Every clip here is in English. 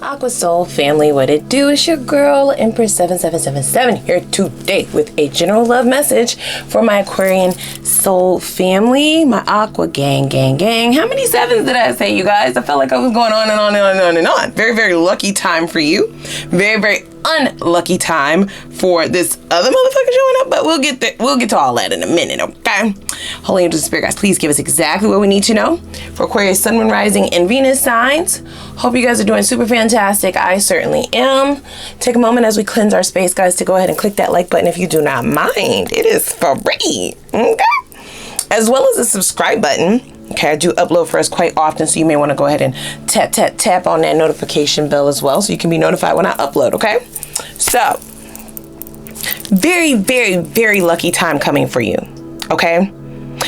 Aqua Soul family, what it do? It's your girl Empress 7777 here today with a general love message for my Aquarian soul family, my Aqua gang. How many sevens did I say, you guys? I felt like I was going on and on and on and on and on. Very, very lucky time for you. Very, very unlucky time for this other motherfucker showing up, but we'll get there. We'll get to all that in a minute, okay? Holy angels and spirit guys, please give us exactly what we need to know for Aquarius, Sun, Moon, Rising, and Venus signs. Hope you guys are doing super fantastic. I certainly am. Take a moment as we cleanse our space, guys, to go ahead and click that like button if you do not mind. It is free, okay? As well as the subscribe button. Okay, I do upload for us quite often, so you may want to go ahead and tap on that notification bell as well, so you can be notified when I upload, okay? So, very, very, very lucky time coming for you, okay?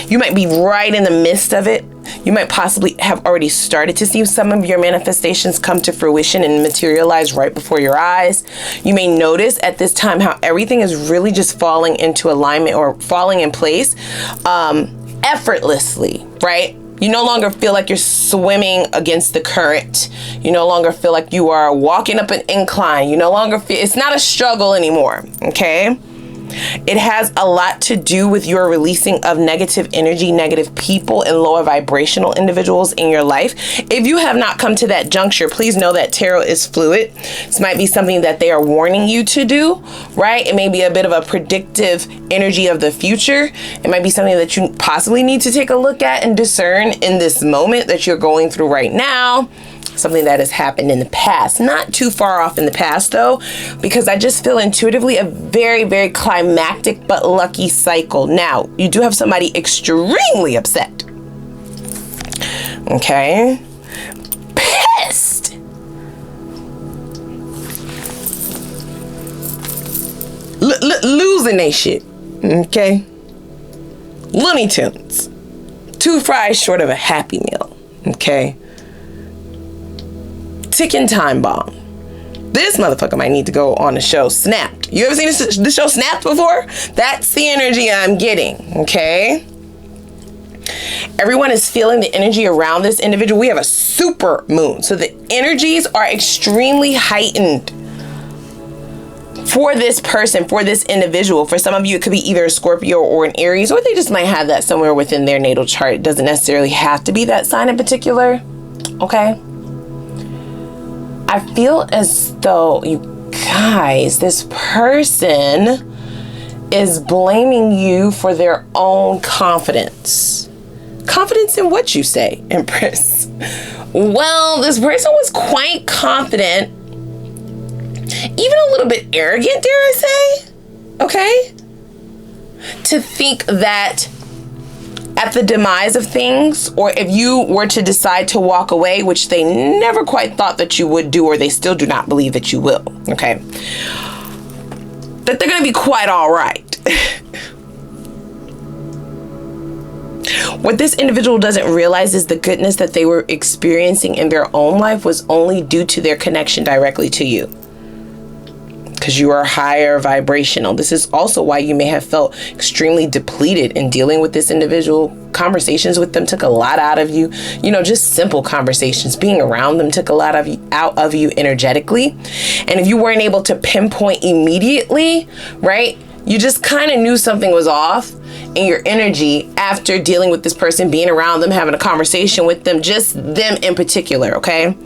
You might be right in the midst of it. You might possibly have already started to see some of your manifestations come to fruition and materialize right before your eyes. You may notice at this time how everything is really just falling into alignment or falling in place effortlessly, right? You no longer feel like you're swimming against the current. You no longer feel like you are walking up an incline. You no longer feel, it's not a struggle anymore, okay? It has a lot to do with your releasing of negative energy, negative people, and lower vibrational individuals in your life. If you have not come to that juncture, please know that tarot is fluid. This might be something that they are warning you to do, right? It may be a bit of a predictive energy of the future. It might be something that you possibly need to take a look at and discern in this moment that you're going through right now. Something that has happened in the past, not too far off in the past though, because I just feel intuitively a very, very climactic but lucky cycle. Now, you do have somebody extremely upset. Okay. Pissed. Losing they shit. Okay. Looney Tunes. 2 fries short of a Happy Meal. Okay. Ticking time bomb. This motherfucker might need to go on the show Snapped. You ever seen the show Snapped before? That's the energy I'm getting, okay? Everyone is feeling the energy around this individual. We have a super moon, so the energies are extremely heightened for this person, for this individual. For some of you, it could be either a Scorpio or an Aries, or they just might have that somewhere within their natal chart. It doesn't necessarily have to be that sign in particular, okay? I feel as though, you guys, this person is blaming you for their own confidence. Confidence in what you say, Empress? Well, this person was quite confident, even a little bit arrogant, dare I say, okay? To think that at the demise of things, or if you were to decide to walk away, which they never quite thought that you would do, or they still do not believe that you will, okay, that they're gonna be quite all right. What this individual doesn't realize is the goodness that they were experiencing in their own life was only due to their connection directly to you, because you are higher vibrational. This is also why you may have felt extremely depleted in dealing with this individual. Conversations with them took a lot out of you. You know, just simple conversations, being around them took a lot of out of you energetically. And if you weren't able to pinpoint immediately, right, you just kind of knew something was off in your energy after dealing with this person, being around them, having a conversation with them, just them in particular, okay?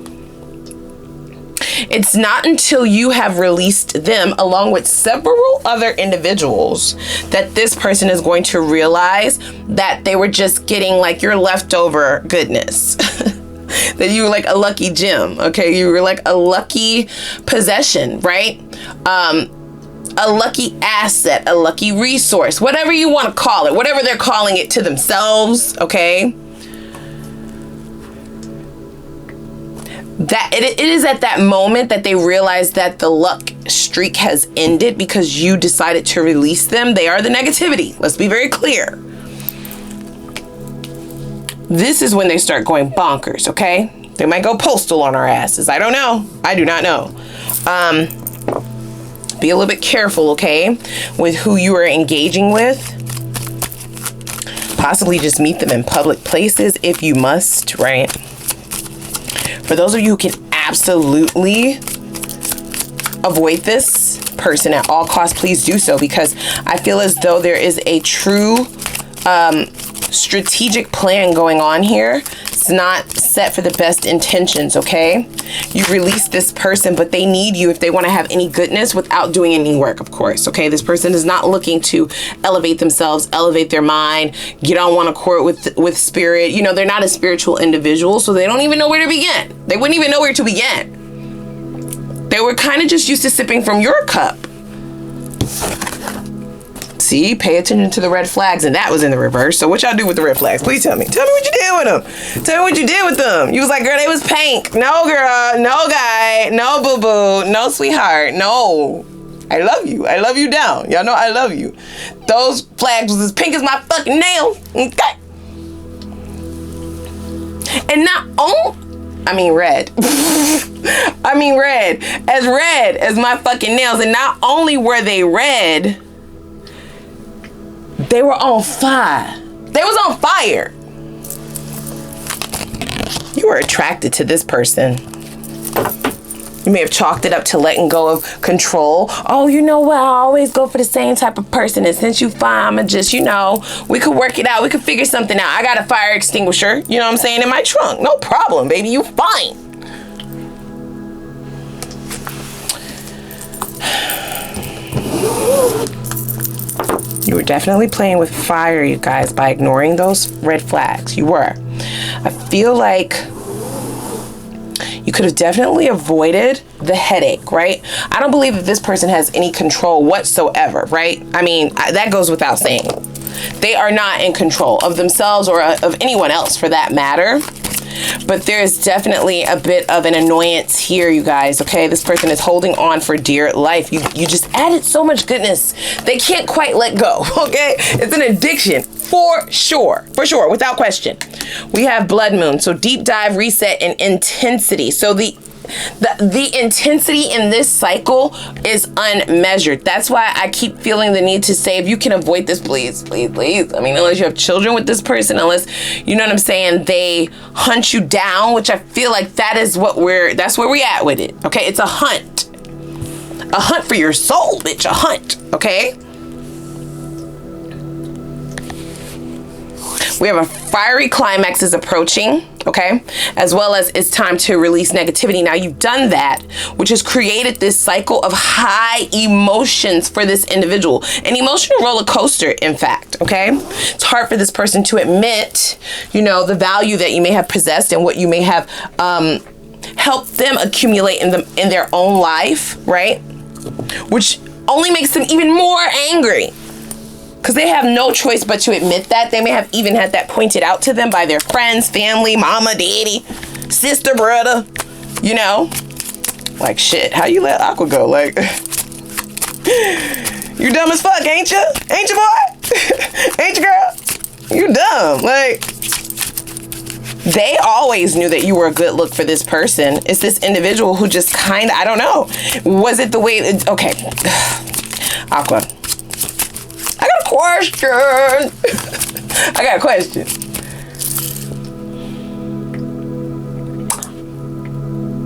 It's not until you have released them along with several other individuals that this person is going to realize that they were just getting like your leftover goodness. That you were like a lucky gem, okay? You were like a lucky possession, right? A lucky asset, a lucky resource, whatever you want to call it, whatever they're calling it to themselves, okay? That it is at that moment that they realize that the luck streak has ended because you decided to release them. They are the negativity. Let's be very clear. This is when they start going bonkers, okay? They might go postal on our asses. I don't know. I do not know. Be a little bit careful, okay, with who you are engaging with. Possibly just meet them in public places if you must, right? For those of you who can absolutely avoid this person at all costs, please do so, because I feel as though there is a true strategic plan going on here. It's not set for the best intentions, okay? You release this person, but they need you if they want to have any goodness without doing any work, of course, okay? This person is not looking to elevate themselves, elevate their mind, get on one accord with spirit. You know, they're not a spiritual individual, so they don't even know where to begin. They wouldn't even know where to begin. They were kind of just used to sipping from your cup. See, pay attention to the red flags, and that was in the reverse. So what y'all do with the red flags? Please tell me. Tell me what you did with them. Tell me what you did with them. You was like, girl, they was pink. No, girl. No, guy. No, boo-boo. No, sweetheart. No. I love you. I love you down. Y'all know I love you. Those flags was as pink as my fucking nails. Okay. And not only... I mean red. I mean red as my fucking nails. And not only were they red, they were on fire. They was on fire. You were attracted to this person. You may have chalked it up to letting go of control. Oh, you know what? I always go for the same type of person. And since you fine, I'ma just, you know, we could work it out. We could figure something out. I got a fire extinguisher, you know what I'm saying, in my trunk. No problem, baby. You fine. You were definitely playing with fire, you guys, by ignoring those red flags. You were. I feel like you could have definitely avoided the headache, right? I don't believe that this person has any control whatsoever, right? I mean, that goes without saying. They are not in control of themselves or of anyone else for that matter. But there's definitely a bit of an annoyance here, you guys, okay? This person is holding on for dear life. You just added so much goodness. They can't quite let go, okay? It's an addiction, for sure, without question. We have blood moon, so deep dive, reset, and intensity. So the intensity in this cycle is unmeasured. That's why I keep feeling the need to say, if you can avoid this, please, please, please. I mean, unless you have children with this person, unless, you know what I'm saying, they hunt you down, which I feel like that's where we at with it. Okay, it's a hunt for your soul, bitch, a hunt, okay? We have a fiery climax is approaching, okay? As well as it's time to release negativity. Now you've done that, which has created this cycle of high emotions for this individual. An emotional roller coaster, in fact, okay? It's hard for this person to admit, you know, the value that you may have possessed and what you may have helped them accumulate in their own life, right? Which only makes them even more angry. Because they have no choice but to admit that. They may have even had that pointed out to them by their friends, family, mama, daddy, sister, brother, you know? Like, shit, how you let Aqua go? Like, you dumb as fuck, ain't you? Ain't you, boy? Ain't you, girl? You dumb. Like, they always knew that you were a good look for this person. It's this individual who just kind of, I don't know. Was it the way, okay. Aqua. I got a question.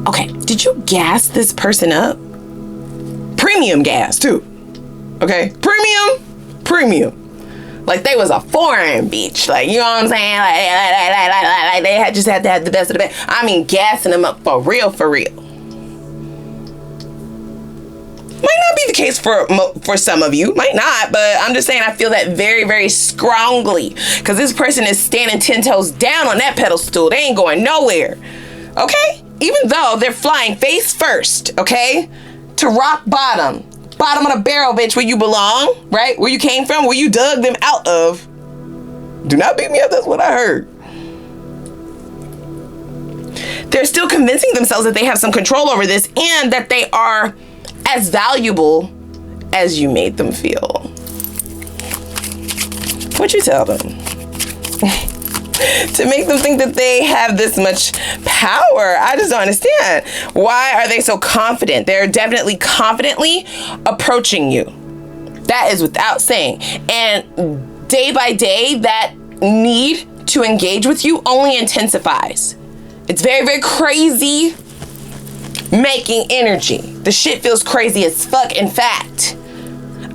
Okay, did you gas this person up? Premium gas, too. Okay, premium. Like they was a foreign bitch. Like, you know what I'm saying? Like they just had to have the best of the best. I mean, gassing them up for real. Might not be the case for some of you, might not, but I'm just saying I feel that very, very strongly because this person is standing 10 toes down on that pedestal. They ain't going nowhere, okay? Even though they're flying face first, okay? To rock bottom of the barrel, bitch, where you belong, right? Where you came from, where you dug them out of. Do not beat me up, that's what I heard. They're still convincing themselves that they have some control over this and that they are as valuable as you made them feel. What'd you tell them? To make them think that they have this much power. I just don't understand. Why are they so confident? They're definitely confidently approaching you. That is without saying. And day by day, that need to engage with you only intensifies. It's very, very crazy. making energy. The shit feels crazy as fuck. In fact,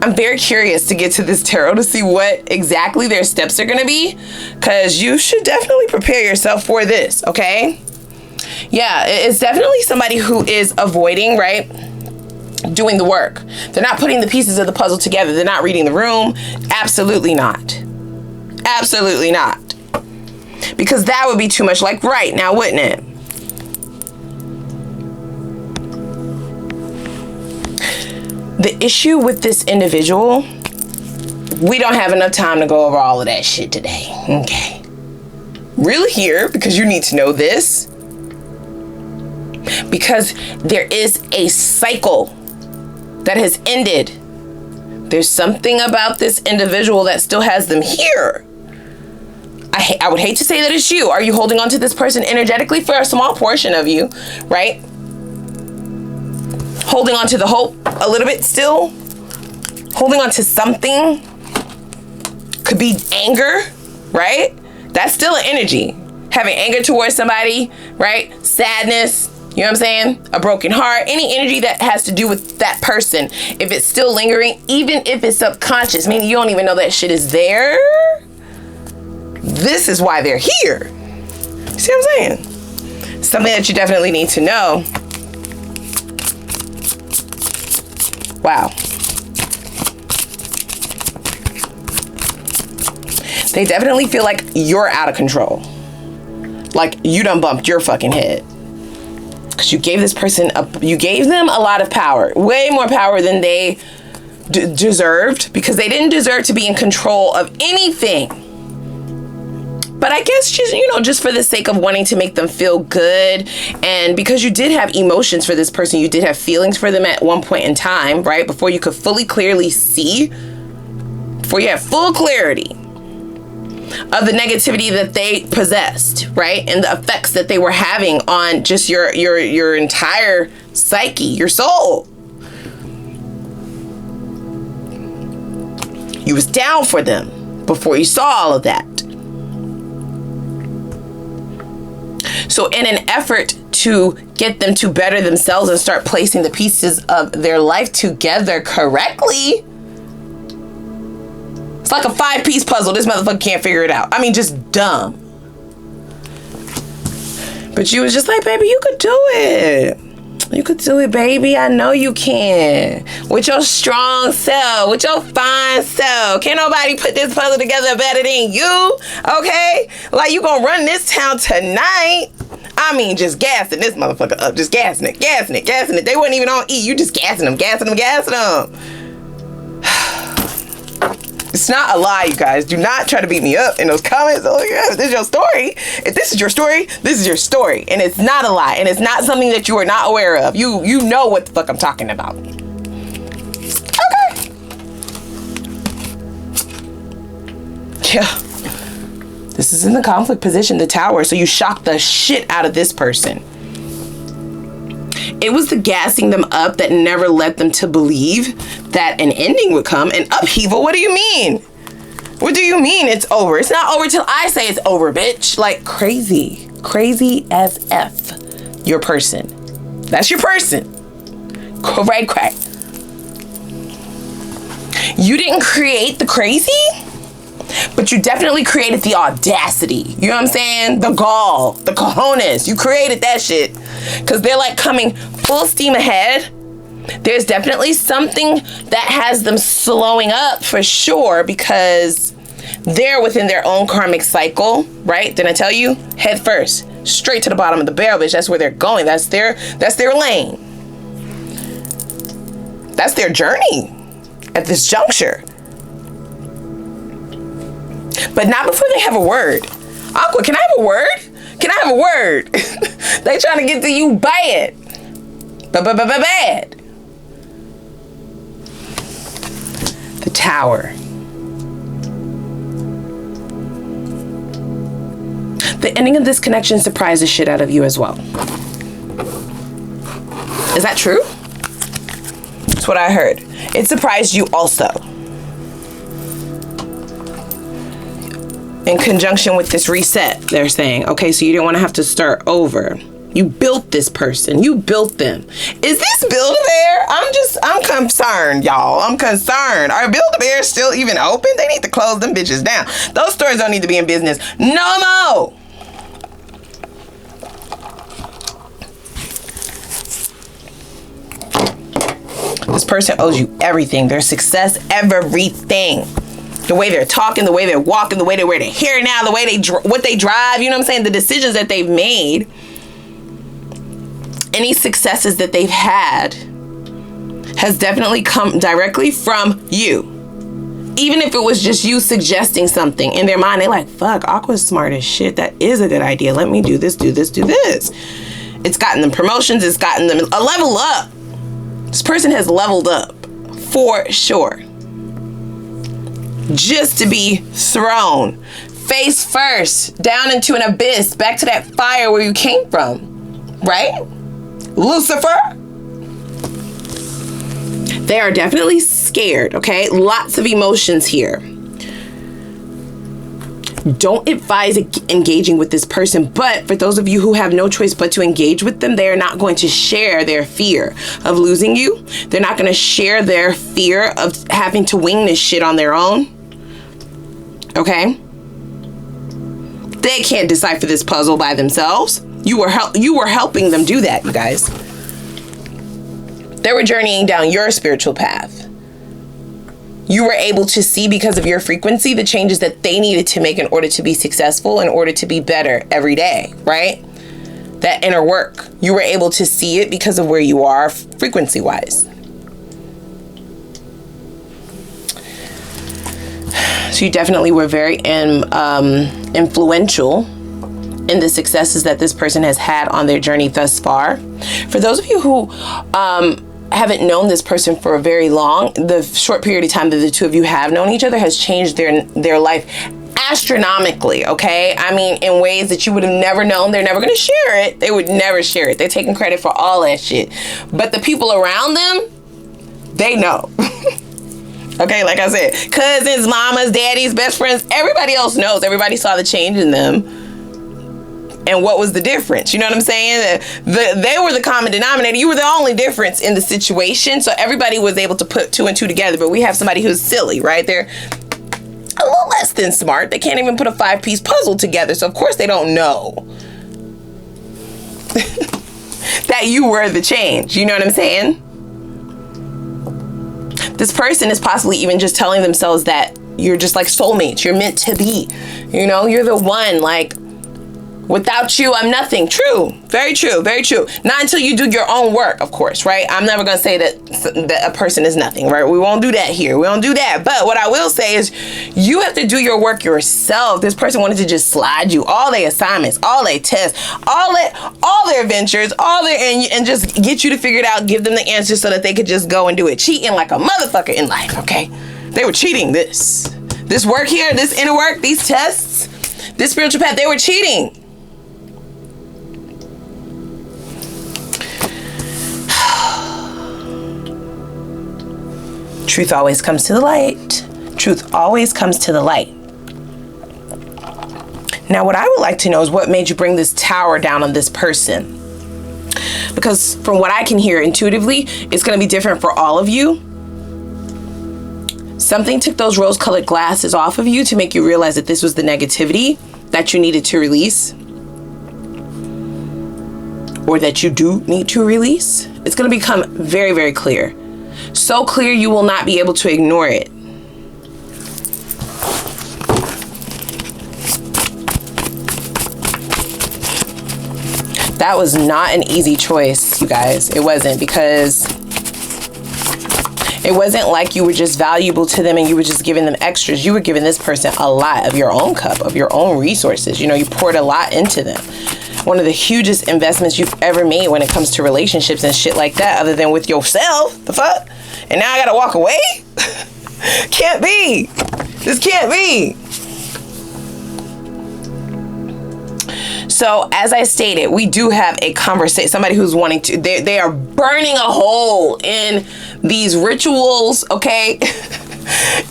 I'm very curious to get to this tarot to see what exactly their steps are going to be, because you should definitely prepare yourself for this, okay? Yeah, it's definitely somebody who is avoiding, right, doing the work. They're not putting the pieces of the puzzle together. They're not reading the room. Absolutely not. Absolutely not. Because that would be too much like right now, wouldn't it? The issue with this individual, we don't have enough time to go over all of that shit today. Okay. Really here because you need to know this. Because there is a cycle that has ended. There's something about this individual that still has them here. I would hate to say that it's you. Are you holding on to this person energetically? For a small portion of you, right? Holding on to the hope a little bit still. Holding on to something. Could be anger, right? That's still an energy. Having anger towards somebody, right? Sadness, you know what I'm saying? A broken heart, any energy that has to do with that person. If it's still lingering, even if it's subconscious, meaning you don't even know that shit is there. This is why they're here. See what I'm saying? Something that you definitely need to know. Wow. They definitely feel like you're out of control. Like you done bumped your fucking head. Because you gave this person, you gave them a lot of power. Way more power than they deserved. Because they didn't deserve to be in control of anything. But I guess just for the sake of wanting to make them feel good, and because you did have emotions for this person, you did have feelings for them at one point in time, right? Before you could clearly see, before you had full clarity of the negativity that they possessed, right? And the effects that they were having on just your entire psyche, your soul. You was down for them before you saw all of that. So in an effort to get them to better themselves and start placing the pieces of their life together correctly, it's like a 5-piece puzzle. This motherfucker can't figure it out. I mean, just dumb. But you was just like, baby, you could do it. You could do it, baby. I know you can. With your strong self, with your fine self. Can't nobody put this puzzle together better than you, okay? Like, you gonna run this town tonight. I mean, just gassing this motherfucker up. Just gassing it. They weren't even on E. You just gassing them. It's not a lie, you guys. Do not try to beat me up in those comments. Oh, yeah, if this is your story. If this is your story, this is your story. And it's not a lie. And it's not something that you are not aware of. You know what the fuck I'm talking about. Okay. Yeah. This is in the conflict position, the Tower. So you shocked the shit out of this person. It was the gassing them up that never led them to believe that an ending would come. An upheaval? What do you mean? What do you mean it's over? It's not over till I say it's over, bitch. Like crazy. Crazy as F. Your person. That's your person. Crack. You didn't create the crazy, but you definitely created the audacity. You know what I'm saying? The gall, the cojones. You created that shit. Because they're like coming full steam ahead. There's definitely something that has them slowing up for sure, because they're within their own karmic cycle, right? Didn't I tell you? Head first, straight to the bottom of the barrel, bitch. That's where they're going. That's their lane. That's their journey at this juncture. But not before they have a word. Aqua, can I have a word? Can I have a word? They trying to get to you bad. Bad. The Tower. The ending of this connection surprised the shit out of you as well. Is that true? That's what I heard. It surprised you also. In conjunction with this reset, they're saying, okay, so you didn't want to have to start over. You built this person. You built them. Is this Build-A-Bear? I'm concerned, y'all. I'm concerned. Are Build-A-Bears still even open? They need to close them bitches down. Those stores don't need to be in business no more. This person owes you everything. Their success, everything. The way they're talking, the way they're walking, the way they wear their hair now, the way what they drive, you know what I'm saying? The decisions that they've made, any successes that they've had has definitely come directly from you. Even if it was just you suggesting something in their mind, they're like, fuck, Aqua's smart as shit. That is a good idea. Let me do this, do this, do this. It's gotten them promotions. It's gotten them a level up. This person has leveled up for sure. Just to be thrown face first down into an abyss, back to that fire where you came from, right? Lucifer. They are definitely scared, okay? Lots of emotions here. Don't advise engaging with this person, but for those of you who have no choice but to engage with them, they are not going to share their fear of losing you. They're not going to share their fear of having to wing this shit on their own. Okay? They can't decipher this puzzle by themselves. You were helping them do that, you guys. They were journeying down your spiritual path. You were able to see, because of your frequency, the changes that they needed to make in order to be successful, in order to be better every day, right? That inner work. You were able to see it because of where you are frequency-wise. So you definitely were very influential in the successes that this person has had on their journey thus far. For those of you who haven't known this person for very long, the short period of time that the two of you have known each other has changed their life astronomically, okay? I mean, in ways that you would have never known. They're never going to share it. They would never share it. They're taking credit for all that shit. But the people around them, they know. Okay, like I said, cousins, mamas, daddies, best friends, everybody else knows. Everybody saw the change in them. And what was the difference? You know what I'm saying? They were the common denominator. You were the only difference in the situation. So everybody was able to put two and two together. But we have somebody who's silly, right? They're a little less than smart. They can't even put a 5-piece puzzle together. So of course they don't know that you were the change. You know what I'm saying? This person is possibly even just telling themselves that you're just like soulmates. You're meant to be. You know, you're the one, like, without you, I'm nothing. True. Very true. Very true. Not until you do your own work, of course, right? I'm never going to say that a person is nothing, right? We won't do that here. We don't do that. But what I will say is you have to do your work yourself. This person wanted to just slide you all their assignments, all their tests, all their adventures, and just get you to figure it out, give them the answers so that they could just go and do it. Cheating like a motherfucker in life, okay? They were cheating this work here, this inner work, these tests, this spiritual path, they were cheating. Truth always comes to the light. Truth always comes to the light. Now, what I would like to know is what made you bring this tower down on this person? Because from what I can hear intuitively, it's going to be different for all of you. Something took those rose-colored glasses off of you to make you realize that this was the negativity that you needed to release. Or that you do need to release. It's going to become very, very clear. So clear you will not be able to ignore it. That was not an easy choice, you guys. It wasn't, because it wasn't like you were just valuable to them and you were just giving them extras. You were giving this person a lot of your own cup, of your own resources. You know, you poured a lot into them. One of the hugest investments you've ever made when it comes to relationships and shit like that, other than with yourself. The fuck? And now I gotta walk away? Can't be. This can't be. So as I stated, we do have a conversation, somebody who's wanting to, they are burning a hole in these rituals, okay?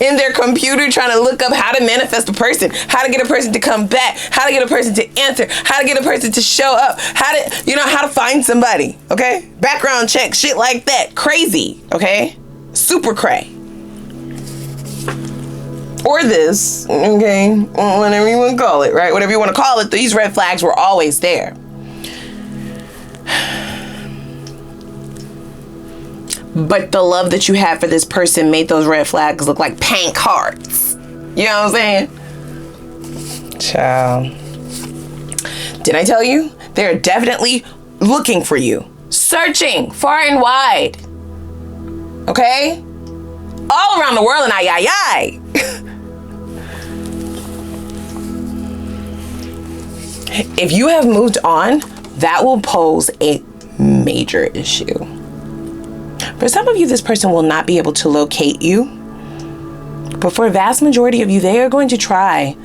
in their computer trying to look up how to manifest a person, how to get a person to come back, how to get a person to answer, how to get a person to show up, how to find somebody, okay? Background check, shit like that. Crazy, okay? Super cray. Or this, okay? Whatever you want to call it, right? Whatever you want to call it, these red flags were always there. But the love that you had for this person made those red flags look like pink hearts. You know what I'm saying? Child. Did I tell you? They're definitely looking for you. Searching far and wide. Okay? All around the world and ay. If you have moved on, that will pose a major issue. For some of you, this person will not be able to locate you. But for a vast majority of you, they are going to try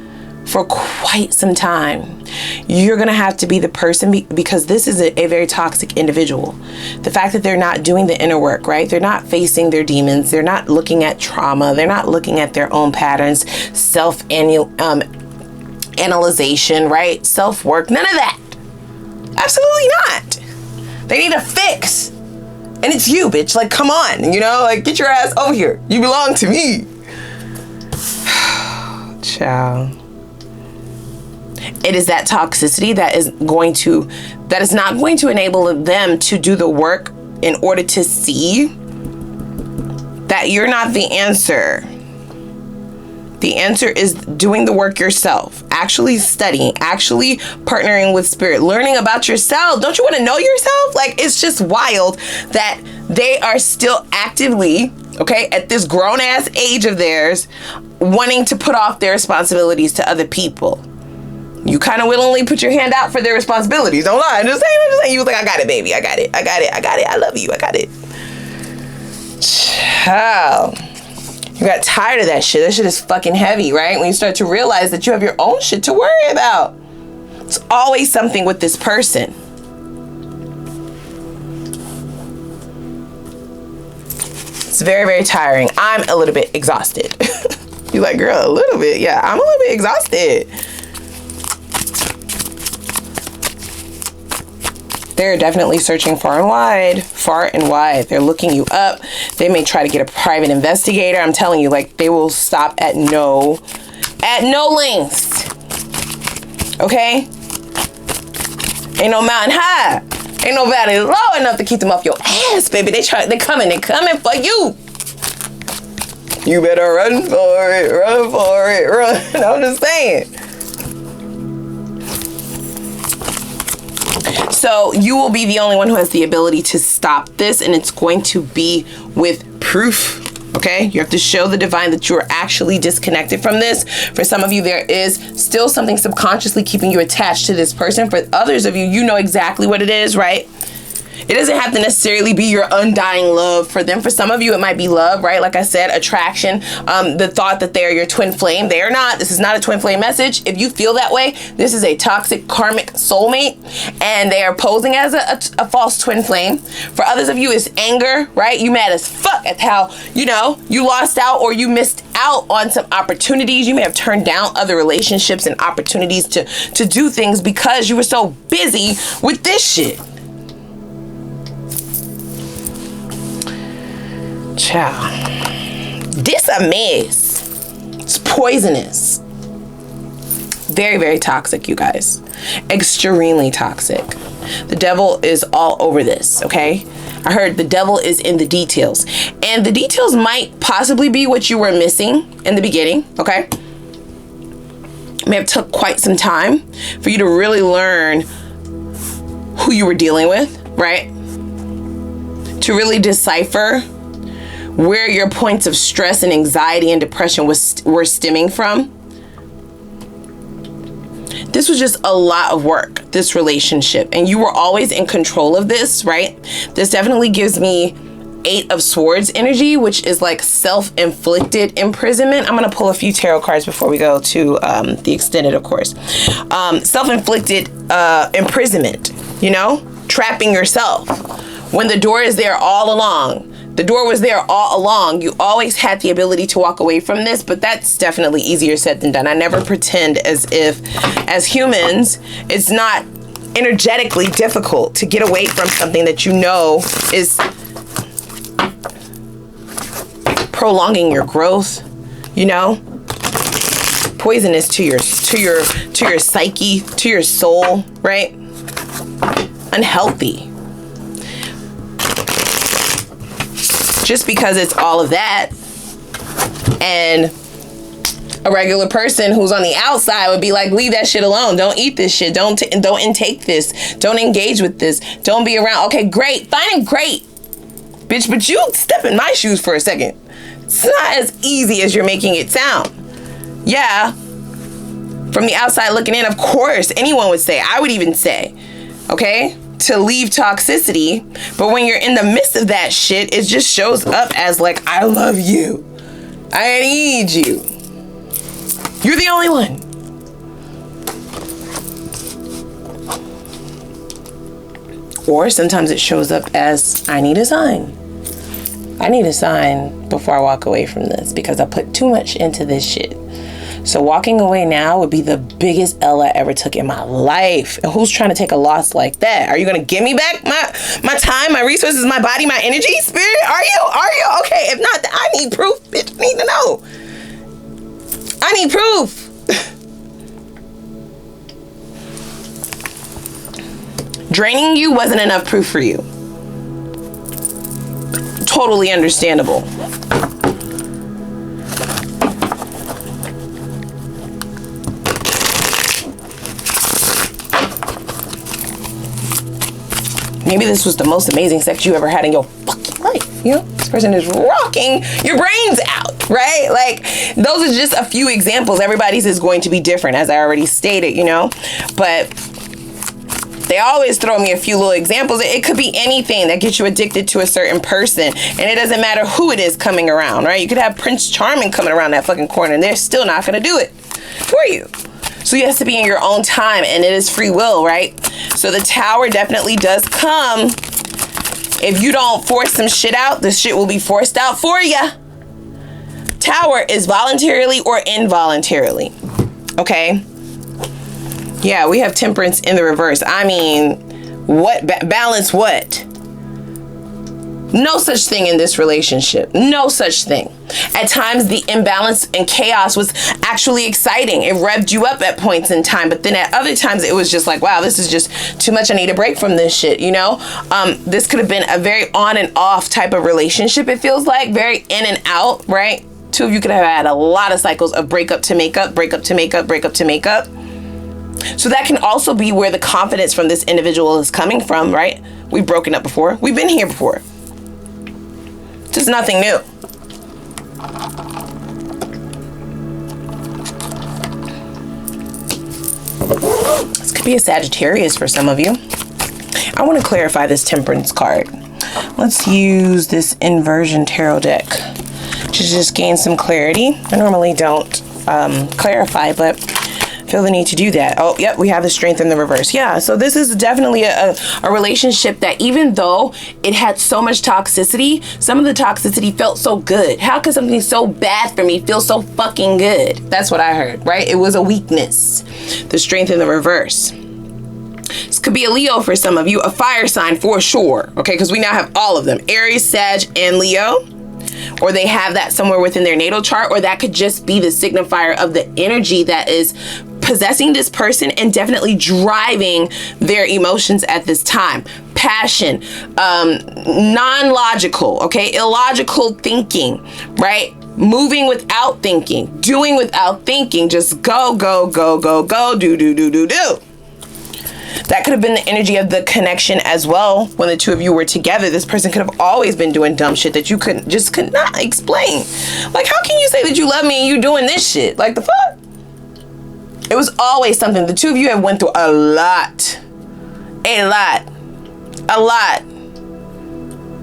for quite some time. You're going to have to be the person because this is a very toxic individual. The fact that they're not doing the inner work, right? They're not facing their demons. They're not looking at trauma. They're not looking at their own patterns, self-analyzation, right? Self-work, none of that. Absolutely not. They need a fix. And it's you, bitch. Like, come on, you know, like, get your ass over here. You belong to me. Child. It is that toxicity that is not going to enable them to do the work in order to see that you're not the answer. The answer is doing the work yourself, actually studying, actually partnering with spirit, learning about yourself. Don't you want to know yourself? Like, it's just wild that they are still actively, okay, at this grown ass age of theirs, wanting to put off their responsibilities to other people. You kind of willingly put your hand out for their responsibilities. Don't lie. I'm just saying. You was like, I got it, baby. I got it. I love you. I got it. Child. You got tired of that shit. That shit is fucking heavy, right? When you start to realize that you have your own shit to worry about. It's always something with this person. It's very, very tiring. I'm a little bit exhausted. You're like, girl, a little bit. Yeah, I'm a little bit exhausted. They're definitely searching far and wide. They're looking you up. They may try to get a private investigator. I'm telling you, like, they will stop at no lengths. Okay? Ain't no mountain high. Ain't no valley low enough to keep them off your ass, baby. They coming for you. You better run for it. I'm just saying. So you will be the only one who has the ability to stop this, and it's going to be with proof. Okay, you have to show the divine that you are actually disconnected from this. For some of you, there is still something subconsciously keeping you attached to this person. For others of you, you know exactly what it is, right? It doesn't have to necessarily be your undying love for them. For some of you, it might be love, right? Like I said, attraction, the thought that they're your twin flame. They are not. This is not a twin flame message. If you feel that way, this is a toxic karmic soulmate, and they are posing as a false twin flame. For others of you, it's anger, right? You mad as fuck at how, you lost out or you missed out on some opportunities. You may have turned down other relationships and opportunities to do things because you were so busy with this shit. Child, this a mess. It's poisonous. Very, very toxic, you guys. Extremely toxic. The devil is all over this, okay? I heard the devil is in the details. And the details might possibly be what you were missing in the beginning, okay? It may have took quite some time for you to really learn who you were dealing with, right? To really decipher where your points of stress and anxiety and depression were stemming from. This was just a lot of work, this relationship, and you were always in control of this, right? This definitely gives me 8 of Swords energy, which is like self-inflicted imprisonment. I'm going to pull a few tarot cards before we go to the extended, of course. Self-inflicted imprisonment, trapping yourself when the door is there all along. The door was there all along. You always had the ability to walk away from this, but that's definitely easier said than done. I never pretend as if, as humans, it's not energetically difficult to get away from something that you know is prolonging your growth, you know, poisonous to your psyche, to your soul, right? Unhealthy. Just because it's all of that, and a regular person who's on the outside would be like, leave that shit alone. Don't eat this shit. Don't intake this. Don't engage with this. Don't be around. Okay, great. Fine and great. Bitch, but you step in my shoes for a second. It's not as easy as you're making it sound. Yeah. From the outside looking in, of course, anyone would say, I would even say, okay, to leave toxicity. But when you're in the midst of that shit, it just shows up as like, I love you. I need you. You're the only one. Or sometimes it shows up as, I need a sign. I need a sign before I walk away from this because I put too much into this shit. So walking away now would be the biggest L I ever took in my life. And who's trying to take a loss like that? Are you going to give me back my time, my resources, my body, my energy, spirit? Are you? Okay, if not, I need proof, bitch. I need to know. I need proof. Draining you wasn't enough proof for you. Totally understandable. Maybe this was the most amazing sex you ever had in your fucking life. You know, this person is rocking your brains out, right? Like, those are just a few examples. Everybody's is going to be different, as I already stated, you know, but they always throw me a few little examples. It could be anything that gets you addicted to a certain person, and it doesn't matter who it is coming around, right? You could have Prince Charming coming around that fucking corner, and they're still not going to do it for you. So you have to be in your own time, and it is free will, right? So the Tower definitely does come. If you don't force some shit out, the shit will be forced out for you. Tower is voluntarily or involuntarily, okay? Yeah, we have Temperance in the reverse. I mean, what? Balance what? No such thing in this relationship. No such thing. At times, the imbalance and chaos was actually exciting. It revved you up at points in time. But then at other times, it was just like, wow, this is just too much. I need a break from this shit, you know? This could have been a very on and off type of relationship, it feels like. Very in and out, right? Two of you could have had a lot of cycles of breakup to make up, breakup to make up, breakup to make up. So that can also be where the confidence from this individual is coming from, right? We've broken up before. We've been here before. Just nothing new. This could be a Sagittarius for some of you. I want to clarify this Temperance card. Let's use this inversion tarot deck to just gain some clarity. I normally don't clarify, but feel the need to do that. Oh, yep, we have the Strength in the reverse. Yeah, so this is definitely a relationship that even though it had so much toxicity, some of the toxicity felt so good. How could something so bad for me feel so fucking good? That's what I heard, right? It was a weakness. The Strength in the reverse. This could be a Leo for some of you, a fire sign for sure, okay? Because we now have all of them, Aries, Sag, and Leo. Or they have that somewhere within their natal chart, or that could just be the signifier of the energy that is possessing this person and definitely driving their emotions at this time. Passion, non-logical, okay, illogical thinking, right? Moving without thinking, doing without thinking, just go, go, go, go, go, do, do, do, do, do. That could have been the energy of the connection as well. When the two of you were together, this person could have always been doing dumb shit that you could not explain. Like, how can you say that you love me and you doing this shit? Like, the fuck? It was always something. The two of you have went through a lot. A lot. A lot.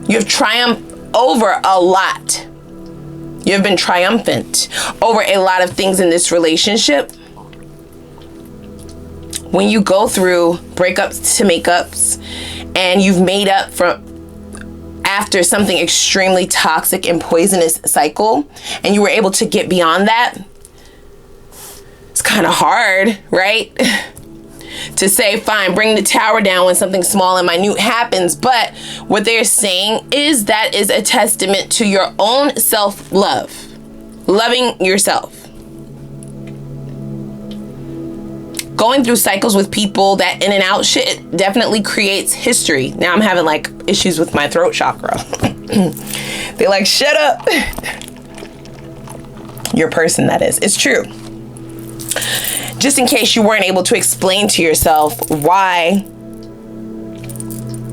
You have triumphed over a lot. You have been triumphant over a lot of things in this relationship. When you go through breakups to makeups and you've made up from after something extremely toxic and poisonous cycle, and you were able to get beyond that, it's kind of hard, right? To say, fine, bring the tower down when something small and minute happens. But what they're saying is that is a testament to your own self-love, loving yourself. Going through cycles with people that in and out shit definitely creates history. Now I'm having like issues with my throat chakra. They're like, shut up. Your person, that is. It's true. Just in case you weren't able to explain to yourself why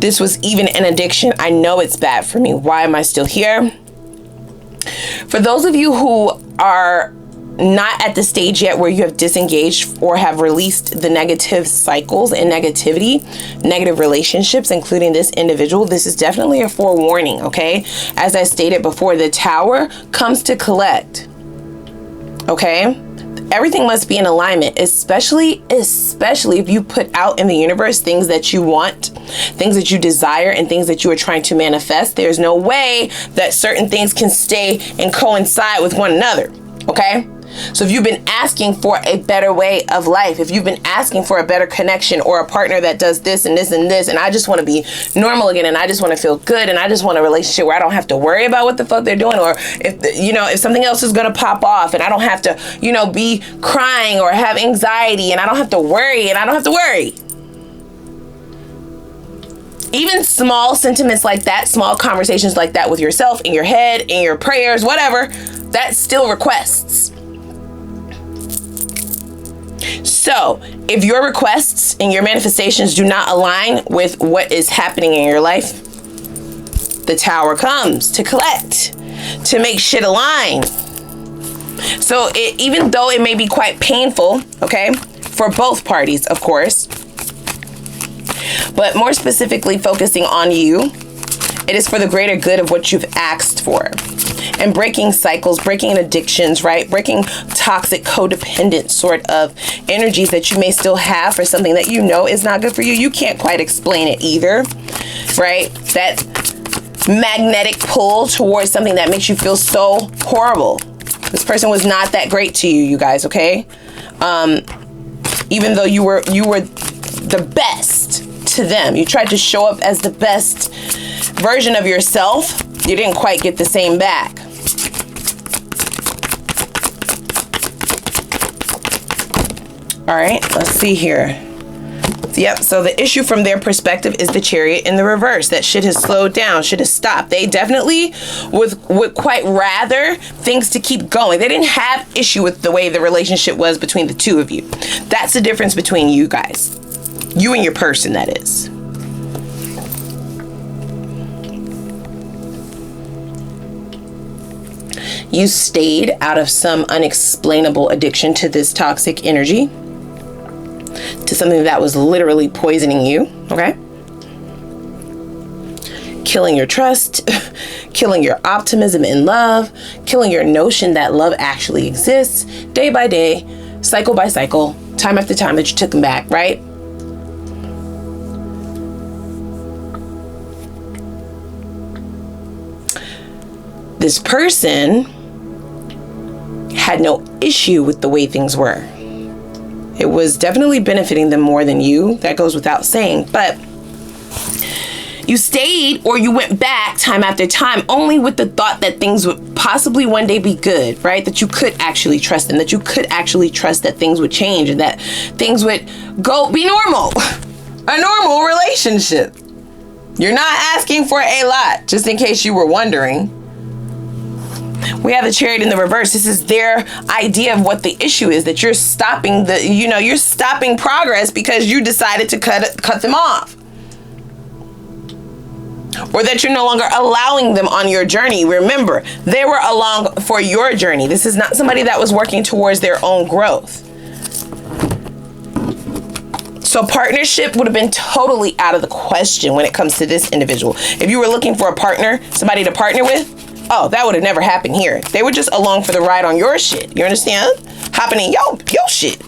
this was even an addiction. I know it's bad for me. Why am I still here? For those of you who are not at the stage yet where you have disengaged or have released the negative cycles and negativity, negative relationships, including this individual, this is definitely a forewarning, okay? As I stated before, the tower comes to collect, okay? Everything must be in alignment, especially if you put out in the universe things that you want, things that you desire, and things that you are trying to manifest. There's no way that certain things can stay and coincide with one another, okay? So if you've been asking for a better way of life, if you've been asking for a better connection or a partner that does this and this and this, and I just want to be normal again, and I just want to feel good, and I just want a relationship where I don't have to worry about what the fuck they're doing, or if something else is going to pop off and I don't have to, be crying or have anxiety, and I don't have to worry, Even small sentiments like that, small conversations like that with yourself, in your head, in your prayers, whatever, that's still requests. So if your requests and your manifestations do not align with what is happening in your life, the tower comes to collect, to make shit align. So even though it may be quite painful, okay, for both parties, of course, but more specifically focusing on you, it is for the greater good of what you've asked for. And breaking cycles, breaking addictions, right? Breaking toxic, codependent sort of energies that you may still have for something that you know is not good for you. You can't quite explain it either, right? That magnetic pull towards something that makes you feel so horrible. This person was not that great to you, you guys, okay? Even though you were the best to them, you tried to show up as the best version of yourself, you didn't quite get the same back. All right, let's see here. Yep, so the issue from their perspective is the chariot in the reverse. That shit has slowed down, shit has stopped. They definitely would quite rather things to keep going. They didn't have issue with the way the relationship was between the two of you. That's the difference between you guys. You and your person, that is. You stayed out of some unexplainable addiction to this toxic energy, to something that was literally poisoning you, okay? Killing your trust, killing your optimism in love, killing your notion that love actually exists, day by day, cycle by cycle, time after time that you took them back, right? This person had no issue with the way things were. It was definitely benefiting them more than you. That goes without saying. But you stayed or you went back time after time only with the thought that things would possibly one day be good, right? That you could actually trust them, that you could actually trust that things would change and that things would be normal. A normal relationship. You're not asking for a lot, just in case you were wondering. We have the chariot in the reverse. This is their idea of what the issue is, that you're stopping you're stopping progress because you decided to cut them off. Or that you're no longer allowing them on your journey. Remember, they were along for your journey. This is not somebody that was working towards their own growth. So partnership would have been totally out of the question when it comes to this individual. If you were looking for a partner, somebody to partner with, oh, that would have never happened here. They were just along for the ride on your shit. You understand? Hopping in your shit.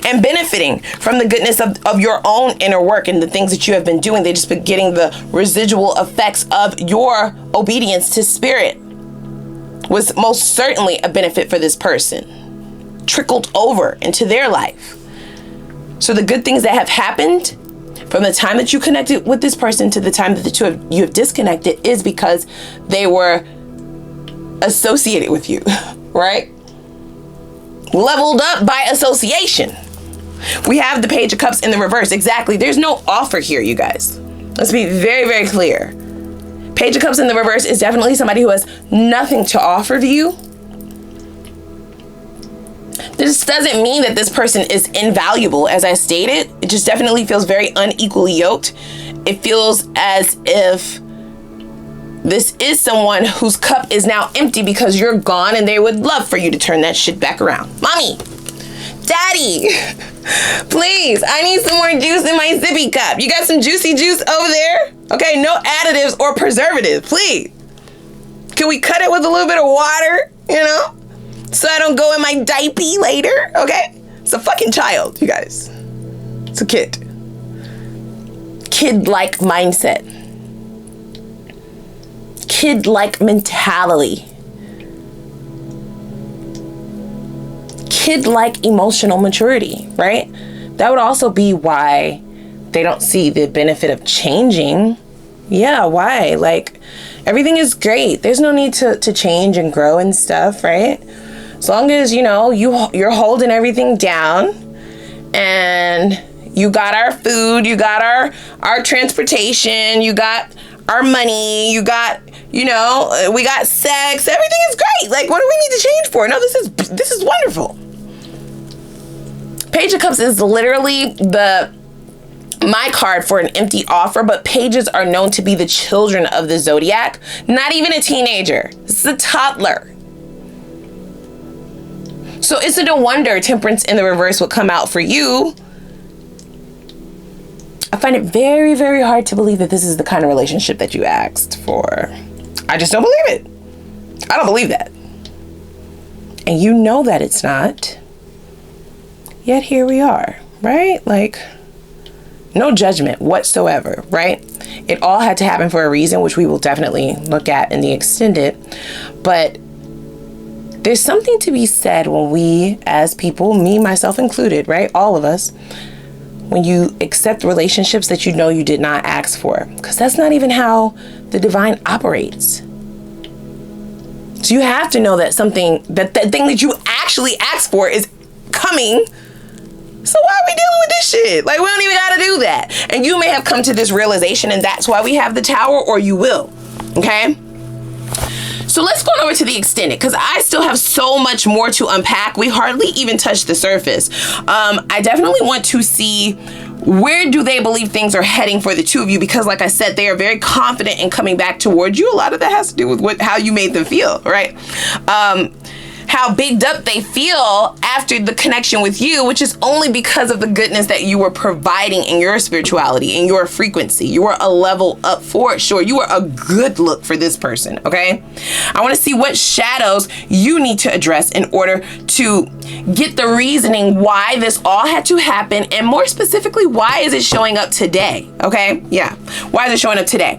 and benefiting from the goodness of your own inner work and the things that you have been doing. They've just been getting the residual effects of your obedience to spirit. Was most certainly a benefit for this person, trickled over into their life. So the good things that have happened from the time that you connected with this person to the time that the two of you have disconnected is because they were associated with you, right? Leveled up by association. We have the Page of Cups in the reverse. Exactly. There's no offer here, you guys. Let's be very, very clear. Page of Cups in the reverse is definitely somebody who has nothing to offer to you. This doesn't mean that this person is invaluable, as I stated. It just definitely feels very unequally yoked. It feels as if this is someone whose cup is now empty because you're gone and they would love for you to turn that shit back around. Mommy, daddy, please, I need some more juice in my sippy cup. You got some juicy juice over there? Okay, no additives or preservatives, please. Can we cut it with a little bit of water, you know? So I don't go in my diaper later, okay? It's a fucking child, you guys. It's a kid. Kid-like mindset. Kid-like mentality. Kid-like emotional maturity, right? That would also be why they don't see the benefit of changing. Yeah, why? Like, everything is great. There's no need to change and grow and stuff, right? As long as, you know, you're holding everything down and you got our food, you got our transportation, you got our money, you got, you know, we got sex, everything is great. Like, what do we need to change for? No, this is wonderful. Page of Cups is literally my card for an empty offer, but pages are known to be the children of the zodiac, not even a teenager. This is a toddler. So is it a wonder Temperance in the reverse would come out for you? I find it very, very hard to believe that this is the kind of relationship that you asked for. I just don't believe it. I don't believe that. And you know that it's not. Yet here we are, right? Like, no judgment whatsoever, right? It all had to happen for a reason, which we will definitely look at in the extended. But there's something to be said when we, as people, me, myself included, right? All of us, when you accept relationships that you know you did not ask for, because that's not even how the divine operates. So you have to know that something, that thing that you actually asked for is coming. So why are we dealing with this shit? Like, we don't even gotta do that. And you may have come to this realization and that's why we have the Tower, or you will, okay? So let's go over to the extended, because I still have so much more to unpack. We hardly even touched the surface. I definitely want to see where do they believe things are heading for the two of you, because like I said, they are very confident in coming back towards you. A lot of that has to do with how you made them feel, right? How bigged up they feel after the connection with you, which is only because of the goodness that you were providing in your spirituality, in your frequency. You were a level up for it. Sure, you were a good look for this person, okay? I want to see what shadows you need to address in order to get the reasoning why this all had to happen, and more specifically, why is it showing up today, okay? Yeah, why is it showing up today?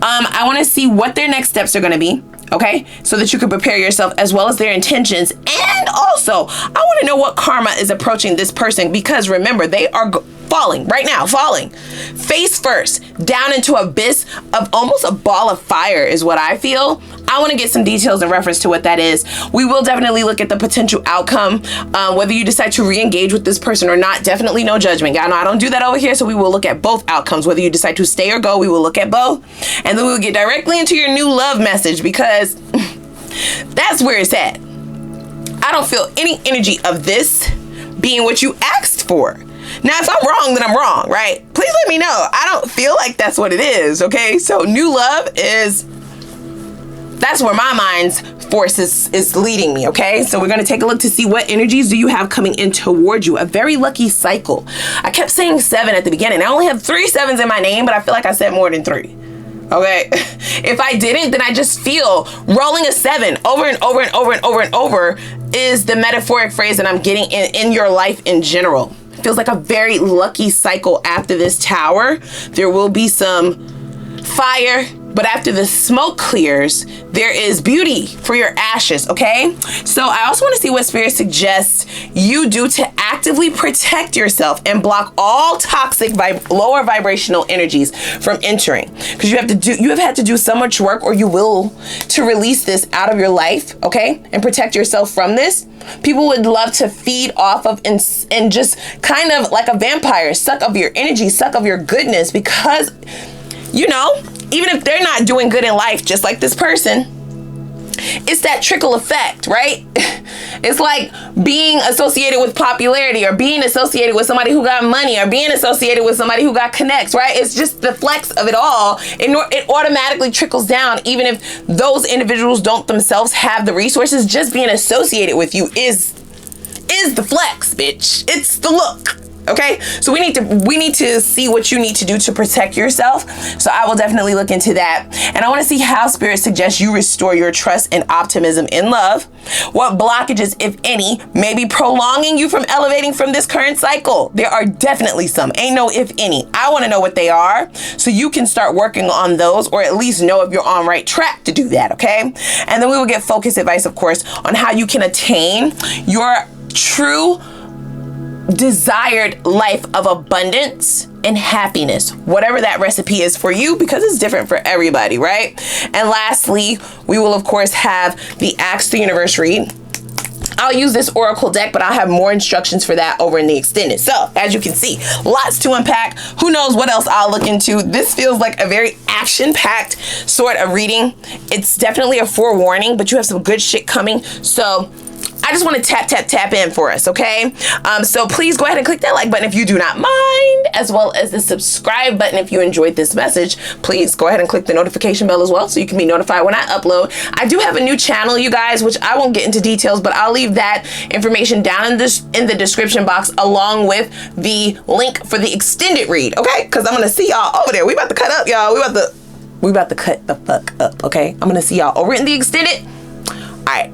I want to see what their next steps are going to be. Okay, so that you can prepare yourself, as well as their intentions. And also, I want to know what karma is approaching this person, because remember, they are falling right now, falling face first down into abyss of almost a ball of fire is what I feel. I want to get some details in reference to what that is. We will definitely look at the potential outcome, whether you decide to re-engage with this person or not. Definitely no judgment. Y'all know I don't do that over here, so we will look at both outcomes. Whether you decide to stay or go, we will look at both, and then we will get directly into your new love message, because that's where it's at. I don't feel any energy of this being what you asked for. Now, if I'm wrong, then I'm wrong, right? Please let me know. I don't feel like that's what it is, okay? So new love is, that's where my mind's force is leading me, okay? So we're going to take a look to see what energies do you have coming in toward you. A very lucky cycle. I kept saying 7 at the beginning. I only have 3 7s in my name, but I feel like I said more than 3. Okay, if I didn't, then I just feel rolling a 7 over and over and over and over and over is the metaphoric phrase that I'm getting in your life in general. It feels like a very lucky cycle. After this tower, there will be some fire, but after the smoke clears, there is beauty for your ashes, okay? So I also want to see what Spirit suggests you do to actively protect yourself and block all toxic lower vibrational energies from entering. Because you have had to do so much work, or you will, to release this out of your life, okay? And protect yourself from this. People would love to feed off of and just kind of like a vampire, suck of your energy, suck of your goodness, because, you know, even if they're not doing good in life, just like this person, it's that trickle effect, right? It's like being associated with popularity, or being associated with somebody who got money, or being associated with somebody who got connects, right? It's just the flex of it all. It automatically trickles down, even if those individuals don't themselves have the resources. Just being associated with you is the flex, bitch. It's the look. Okay, so we need to see what you need to do to protect yourself. So I will definitely look into that. And I want to see how Spirit suggests you restore your trust and optimism in love. What blockages, if any, may be prolonging you from elevating from this current cycle. There are definitely some. Ain't no if any. I want to know what they are so you can start working on those, or at least know if you're on right track to do that, okay? And then we will get focused advice, of course, on how you can attain your true desired life of abundance and happiness, whatever that recipe is for you, because it's different for everybody, right? And lastly, we will of course have the Ask the Universe read. I'll use this oracle deck, but I'll have more instructions for that over in the extended. So as you can see, lots to unpack. Who knows what else I'll look into. This feels like a very action-packed sort of reading. It's definitely a forewarning, but you have some good shit coming. So I just want to tap in for us, okay? So please go ahead and click that like button if you do not mind, as well as the subscribe button if you enjoyed this message. Please go ahead and click the notification bell as well, so you can be notified when I upload. I do have a new channel, you guys, which I won't get into details, but I'll leave that information down in the description box, along with the link for the extended read, okay? Because I'm gonna see y'all over there. We about to cut up, y'all. We about to cut the fuck up, okay? I'm gonna see y'all over in the extended. All right.